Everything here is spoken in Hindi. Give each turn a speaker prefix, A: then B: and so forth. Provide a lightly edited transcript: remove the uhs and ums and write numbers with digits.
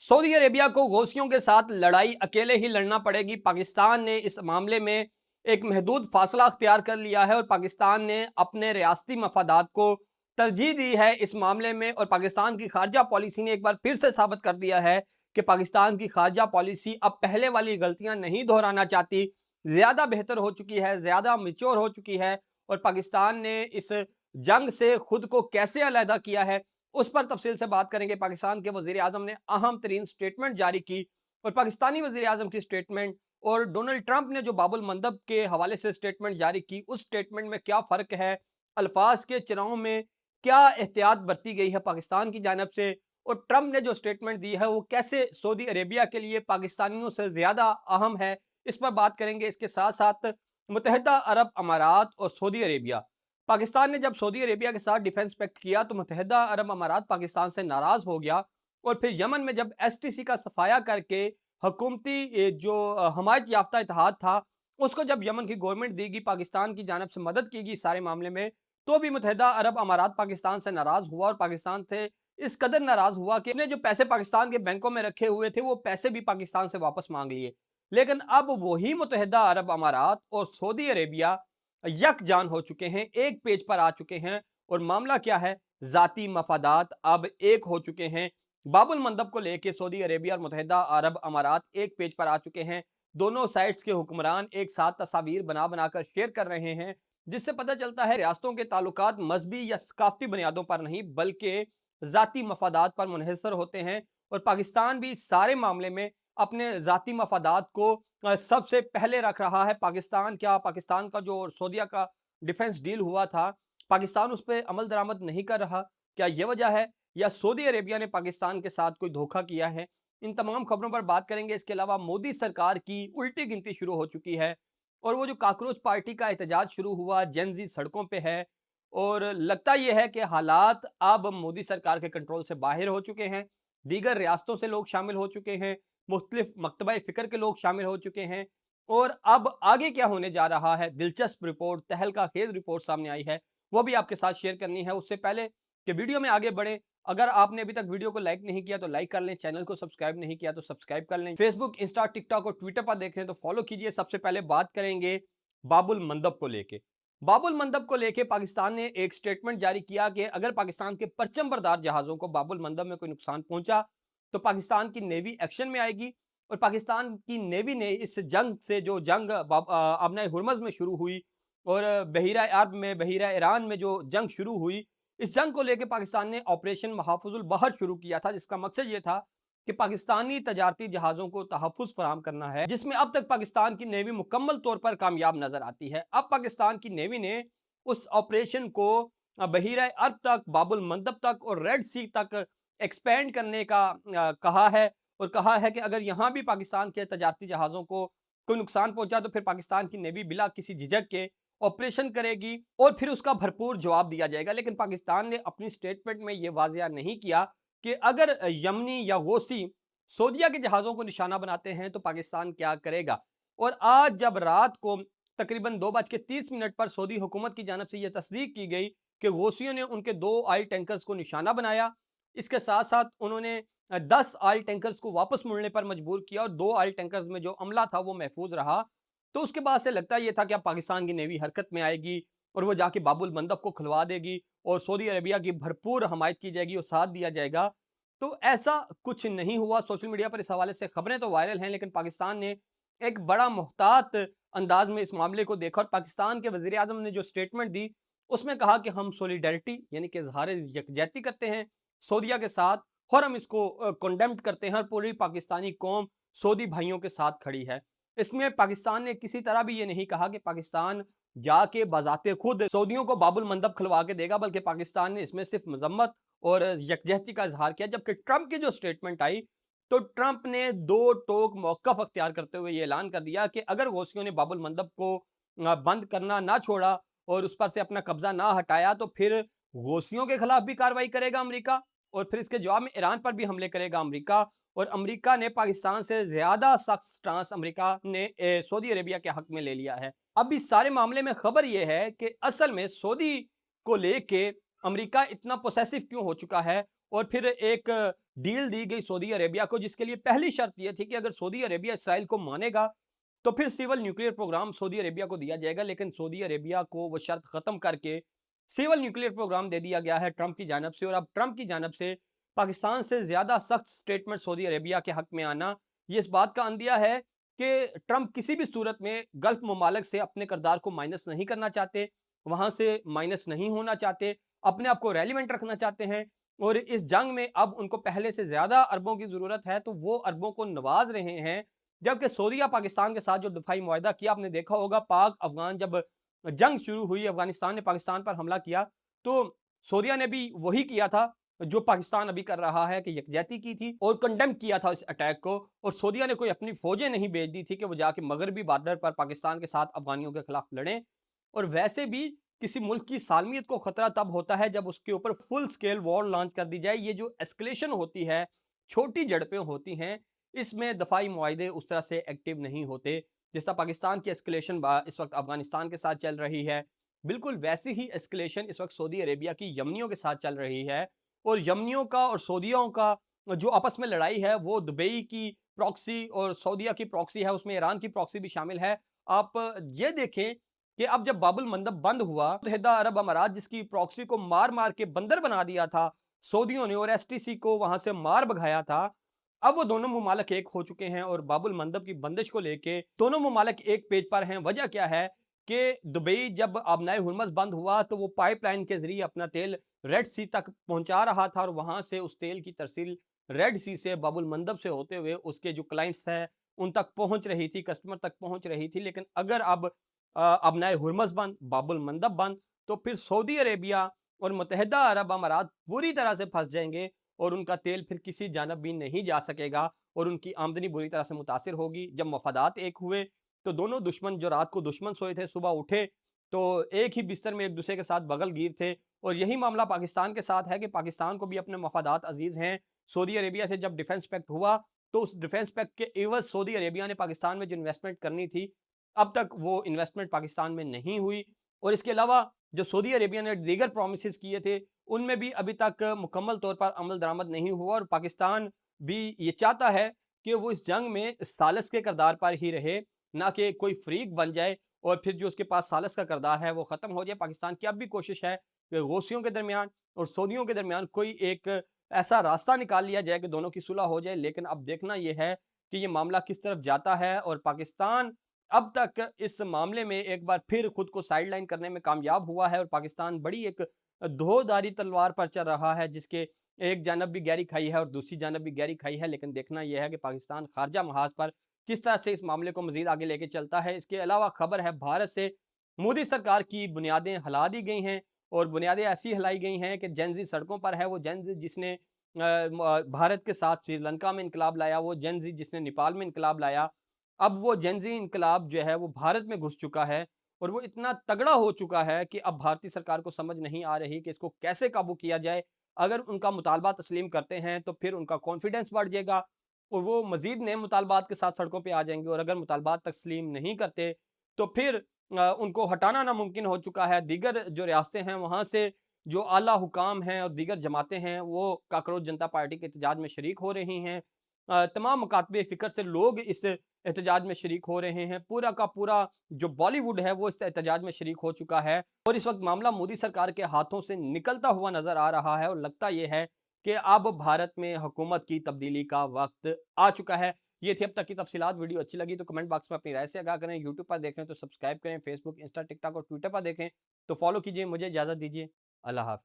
A: सऊदी अरेबिया को गौसियों के साथ लड़ाई अकेले ही लड़ना पड़ेगी। पाकिस्तान ने इस मामले में एक महदूद फासला अख्तियार कर लिया है और पाकिस्तान ने अपने रियासती मफादात को तरजीह दी है इस मामले में। और पाकिस्तान की खारजा पॉलिसी ने एक बार फिर से साबित कर दिया है कि पाकिस्तान की खारजा पॉलिसी अब पहले वाली गलतियां नहीं दोहराना चाहती, ज्यादा बेहतर हो चुकी है, ज्यादा मिच्योर हो चुकी है। और पाकिस्तान ने इस जंग से खुद को कैसे अलहदा किया है उस पर तफसील से बात करेंगे। पाकिस्तान के वजीर आजम ने अहम तरीन स्टेटमेंट जारी की और पाकिस्तानी वजीर आजम की स्टेटमेंट और डोनाल्ड ट्रंप ने जो बाबुल मंदब के हवाले से स्टेटमेंट जारी की, उस स्टेटमेंट में क्या फ़र्क है, अल्फाज के चुनाव में क्या एहतियात बरती गई है पाकिस्तान की जानब से, और ट्रंप ने जो स्टेटमेंट दी है वो कैसे सऊदी अरेबिया के लिए पाकिस्तानियों से ज़्यादा अहम है, इस पर बात करेंगे। इसके साथ साथ मुत्तहिदा अरब अमारात और सऊदी अरेबिया, पाकिस्तान ने जब सऊदी अरेबिया के साथ डिफेंस पैक्ट किया तो मुत्तहिदा अरब अमारात पाकिस्तान से नाराज हो गया और फिर यमन में जब एसटीसी का सफाया करके हुकूमती जो हमायत याफ्ता इत्तेहाद था उसको जब यमन की गवर्नमेंट देगी, पाकिस्तान की जानब से मदद की गई सारे मामले में, तो भी मुत्तहिदा अरब अमारात पाकिस्तान से नाराज हुआ और पाकिस्तान से इस कदर नाराज हुआ कि उसने जो पैसे पाकिस्तान के बैंकों में रखे हुए थे वो पैसे भी पाकिस्तान से वापस मांग लिए। लेकिन अब वही मुत्तहिदा अरब अमारात और सऊदी अरेबिया यकजान हो चुके हैं, एक पेज पर आ चुके हैं। और मामला क्या है, जाती मफादात अब एक हो चुके हैं। बाबुल मंदब को लेकर सऊदी अरेबिया और मुत्तहिदा अरब अमारात एक पेज पर आ चुके हैं। दोनों साइड्स के हुक्मरान एक साथ तस्वीर बना बनाकर शेयर कर रहे हैं, जिससे पता चलता है रियासतों के ताल्लुकात मजहबी या सकाफती बुनियादों पर नहीं बल्कि जाती मफादात पर मुनहसर होते हैं। और पाकिस्तान भी सारे मामले में अपने जाती मफादात को सबसे पहले रख रहा है। पाकिस्तान का जो सऊदीया का डिफेंस डील हुआ था, पाकिस्तान उस पर अमल दरामद नहीं कर रहा, क्या ये वजह है या सऊदी अरेबिया ने पाकिस्तान के साथ कोई धोखा किया है? इन तमाम खबरों पर बात करेंगे। इसके अलावा मोदी सरकार की उल्टी गिनती शुरू हो चुकी है और वो जो काकरोच पार्टी का एहतजाज शुरू हुआ, जेन जी सड़कों पे है और लगता यह है कि हालात अब मोदी सरकार के कंट्रोल से बाहर हो चुके हैं। दीगर रियासतों से लोग शामिल हो चुके हैं, मुख्तलिफ मकतबा फ़िक्र के लोग शामिल हो चुके हैं। और अब आगे क्या होने जा रहा है, दिलचस्प रिपोर्ट, तहलका खेज रिपोर्ट सामने आई है, वो भी आपके साथ शेयर करनी है। उससे पहले कि वीडियो में आगे बढ़ें, अगर आपने अभी तक वीडियो को लाइक नहीं किया तो लाइक कर लें, चैनल को सब्सक्राइब नहीं किया तो सब्सक्राइब कर लें। फेसबुक, इंस्टा, टिकटॉक और ट्विटर पर देख रहे हैं तो फॉलो कीजिए। सबसे पहले बात करेंगे बाबुल मंदब को लेके। बाबुल मंदब को लेके पाकिस्तान ने एक स्टेटमेंट जारी किया कि अगर पाकिस्तान के परचम बरदार जहाज़ों को बाबुल मंदब में कोई नुकसान पहुंचा तो पाकिस्तान की नेवी एक्शन में आएगी। और पाकिस्तान की नेवी ने इस जंग से, जो जंग अबनाए हुरमज़ में शुरू हुई और बहीरा अरब में, बहीरा ईरान में जो जंग शुरू हुई, इस जंग को लेकर पाकिस्तान ने ऑपरेशन महाफुजुल बहर शुरू किया था, जिसका मकसद ये था कि पाकिस्तानी तजारती जहाज़ों को तहफ़्फ़ुज़ फराहम करना है, जिसमें अब तक पाकिस्तान की नेवी मुकम्मल तौर पर कामयाब नजर आती है। अब पाकिस्तान की नेवी ने उस ऑपरेशन को बहीरा अरब तक, बाबुल मंदब तक और रेड सी तक एक्सपेंड करने का कहा है और कहा है कि अगर यहाँ भी पाकिस्तान के तजारती जहाज़ों को कोई नुकसान पहुंचा तो फिर पाकिस्तान की नेवी बिला किसी झिझक के ऑपरेशन करेगी और फिर उसका भरपूर जवाब दिया जाएगा। लेकिन पाकिस्तान ने अपनी स्टेटमेंट में यह वाजिया नहीं किया कि अगर यमनी या गौसी सऊदीया के जहाज़ों को निशाना बनाते हैं तो पाकिस्तान क्या करेगा। और आज जब रात को तकरीबन 2:30 पर सऊदी हुकूमत की जानब से यह तस्दीक की गई कि गौसियों ने उनके 2 ऑयल टैंकर्स को निशाना बनाया, इसके साथ साथ उन्होंने 10 ऑयल टैंकर्स को वापस मुड़ने पर मजबूर किया और 2 ऑयल टैंकर्स में जो अमला था वो महफूज रहा। तो उसके बाद से लगता ये था कि अब पाकिस्तान की नेवी हरकत में आएगी और वो जाके बाबुल मंदब को खुलवा देगी और सऊदी अरेबिया की भरपूर हमायत की जाएगी और साथ दिया जाएगा। तो ऐसा कुछ नहीं हुआ। सोशल मीडिया पर इस हवाले से खबरें तो वायरल हैं, लेकिन पाकिस्तान ने एक बड़ा मुहतात अंदाज में इस मामले को देखा और पाकिस्तान के वजीर आजम ने जो स्टेटमेंट दी उसमें कहा कि हम सोलिडेरिटी यानी कि इजहार यकजहती करते हैं सऊदीया के साथ और हम इसको कंडेम्ड करते हैं और पूरी पाकिस्तानी कौम सऊदी भाइयों के साथ खड़ी है। इसमें पाकिस्तान ने किसी तरह भी ये नहीं कहा कि पाकिस्तान जाके बजाते खुद सऊदियों को बाबुल मंदब खुलवा के देगा, बल्कि पाकिस्तान ने इसमें सिर्फ मजम्मत और यकजहती का इजहार किया। जबकि ट्रंप की जो स्टेटमेंट आई तो ट्रंप ने दो टोक मौकफ अख्तियार करते हुए ये ऐलान कर दिया कि अगर गौसियों ने बाबुल मंदब को बंद करना ना छोड़ा और उस पर से अपना कब्जा ना हटाया तो फिर गौसियों के खिलाफ भी कार्रवाई करेगा अमेरिका और फिर इसके जवाब में ईरान पर भी हमले करेगा अमेरिका। और अमेरिका ने पाकिस्तान से ज्यादा सख्त स्टांस अमेरिका ने सऊदी अरेबिया के हक में ले लिया है। अब इस सारे मामले में खबर यह है कि असल में सऊदी को लेके अमेरिका इतना पोसेसिव क्यों हो चुका है और फिर एक डील दी गई सऊदी अरेबिया को, जिसके लिए पहली शर्त यह थी कि अगर सऊदी अरेबिया इसराइल को मानेगा तो फिर civil nuclear programme Saudi Arabia को दिया जाएगा। लेकिन सऊदी अरेबिया को वो शर्त खत्म करके सिविल न्यूक्लियर प्रोग्राम दे दिया गया है ट्रंप की जानब से। और अब ट्रंप की जानब से पाकिस्तान से ज्यादा सख्त स्टेटमेंट सऊदी अरेबिया के हक में आना, ये इस बात का अंदिया है कि ट्रंप किसी भी सूरत में गल्फ ममालिक से अपने किरदार को माइनस नहीं करना चाहते, वहां से माइनस नहीं होना चाहते, अपने आप को रेलिवेंट रखना चाहते हैं। और इस जंग में अब उनको पहले से ज्यादा अरबों की जरूरत है, तो वो अरबों को नवाज रहे हैं। जबकि सऊदीया पाकिस्तान के साथ जो दफाई मुआहदा किया, आपने देखा होगा पाक अफगान जब जंग शुरू हुई, अफगानिस्तान ने पाकिस्तान पर हमला किया, तो सऊदीया ने भी वही किया था जो पाकिस्तान अभी कर रहा है, कि यकजहती की थी और कंडेम किया था इस अटैक को। और सऊदीया ने कोई अपनी फौजें नहीं भेज दी थी कि वो जाके मगरबी बॉर्डर पर पाकिस्तान के साथ अफगानियों के खिलाफ लड़ें। और वैसे भी किसी मुल्क की सालमियत को खतरा तब होता है जब उसके ऊपर फुल स्केल वॉर लॉन्च कर दी जाए। ये जो एस्केलेशन होती है, छोटी झड़पें होती हैं, इसमें दफाई मुआहदे उस तरह से एक्टिव नहीं होते। जिस तरह पाकिस्तान की एस्केलेशन इस वक्त अफगानिस्तान के साथ चल रही है, बिल्कुल वैसी ही एस्केलेशन इस वक्त सऊदी अरेबिया की यमनियों के साथ चल रही है। और यमनियों का और सऊदियों का जो आपस में लड़ाई है, वो दुबई की प्रॉक्सी और सऊदिया की प्रॉक्सी है, उसमें ईरान की प्रॉक्सी भी शामिल है। आप ये देखें कि अब जब बाबुल मंदब बंद हुआ, मुत्तहिदा अरब अमारात जिसकी प्रॉक्सी को मार मार के बंदर बना दिया था सऊदियों ने, और एसटीसी को वहां से मार भगाया था, अब वो दोनों मुमालिक एक हो चुके हैं। और बाबुल मंदब की बंदिश को लेके दोनों मुमालिक एक पेज पर हैं। वजह क्या है कि दुबई जब आबनाए हुर्मज बंद हुआ, तो वो पाइपलाइन के जरिए अपना तेल रेड सी तक पहुंचा रहा था, और वहां से उस तेल की तरसील रेड सी से बाबुल मंदब से होते हुए उसके जो क्लाइंट्स हैं उन तक पहुंच रही थी, कस्टमर तक पहुंच रही थी। लेकिन अगर अब अबनाए हुर्मज बंद, बाबुल मंदब बंद, तो फिर सऊदी अरेबिया और मुत्तहिदा अरब अमारात बुरी तरह से फंस जाएंगे, और उनका तेल फिर किसी जानब भी नहीं जा सकेगा, और उनकी आमदनी बुरी तरह से मुतासिर होगी। जब मफादात एक हुए, तो दोनों दुश्मन जो रात को दुश्मन सोए थे, सुबह उठे तो एक ही बिस्तर में एक दूसरे के साथ बगल गिर थे। और यही मामला पाकिस्तान के साथ है कि पाकिस्तान को भी अपने मफादात अजीज हैं। सऊदी अरेबिया से जब डिफेंस पैक्ट हुआ, तो उस डिफेंस पैक्ट के एवज सऊदी अरेबिया ने पाकिस्तान में जो इन्वेस्टमेंट करनी थी, अब तक वो इन्वेस्टमेंट पाकिस्तान में नहीं हुई। और इसके अलावा जो सऊदी अरेबिया ने दीगर प्रोमिस किए थे, उनमें भी अभी तक मुकम्मल तौर पर अमल दरामद नहीं हुआ। और पाकिस्तान भी ये चाहता है कि वो इस जंग में सालस के किरदार पर ही रहे, ना कि कोई फ्रीक बन जाए और फिर जो उसके पास सालस का किरदार है वो ख़त्म हो जाए। पाकिस्तान की अब भी कोशिश है कि गौसियों के दरमियान और सऊदियों के दरमियान कोई एक ऐसा रास्ता निकाल लिया जाए कि दोनों की सुलह हो जाए। लेकिन अब देखना यह है कि ये मामला किस तरफ जाता है। और पाकिस्तान अब तक इस मामले में एक बार फिर खुद को साइडलाइन करने में कामयाब हुआ है, और पाकिस्तान बड़ी एक धोधारी तलवार पर चल रहा है, जिसके एक जानब भी गहरी खाई है और दूसरी जानब भी गहरी खाई है। लेकिन देखना यह है कि पाकिस्तान खारजा महाज पर किस तरह से इस मामले को मजीद आगे लेके चलता है। इसके अलावा खबर है भारत से मोदी सरकार की बुनियादें हिला दी गई हैं, और बुनियादें ऐसी हिलाई गई हैं कि जेनजी सड़कों पर है। वो जेनजी जिसने भारत के साथ श्रीलंका में इनकलाब लाया, वो जेनजी जिसने नेपाल में इनकलाब लाया, अब वो जेनजी इनकलाब जो है वो भारत में घुस चुका है। और वो इतना तगड़ा हो चुका है कि अब भारतीय सरकार को समझ नहीं आ रही कि इसको कैसे काबू किया जाए। अगर उनका मुतालबा तस्लीम करते हैं तो फिर उनका कॉन्फिडेंस बढ़ जाएगा, और वो मजीद नए मुतालबात के साथ सड़कों पे आ जाएंगे। और अगर मुतालबात तस्लीम नहीं करते तो फिर उनको हटाना नामुमकिन हो चुका है। दीगर जो रियासतें हैं वहाँ से जो आला हुकाम हैं और दीगर जमातें हैं, वो काकरोच जनता पार्टी के एहतजाज में शरीक हो रही हैं। तमाम मकातबे फ़िक्र से लोग इस एहतजाज में शरीक हो रहे हैं। पूरा का पूरा जो बॉलीवुड है वो इस एहतजाज में शरीक हो चुका है, और इस वक्त मामला मोदी सरकार के हाथों से निकलता हुआ नजर आ रहा है। और लगता यह है कि अब भारत में हुकूमत की तब्दीली का वक्त आ चुका है। ये थी अब तक की तफसीलात। वीडियो अच्छी लगी तो कमेंट बॉक्स में अपनी राय से आगाह करें। यूट्यूब पर देख रहे हैं तो सब्सक्राइब करें, फेसबुक, इंस्टा, टिकटॉक और ट्विटर पर देखें तो फॉलो कीजिए। मुझे इजाज़त दीजिए। अल्लाह हाफ़िज़।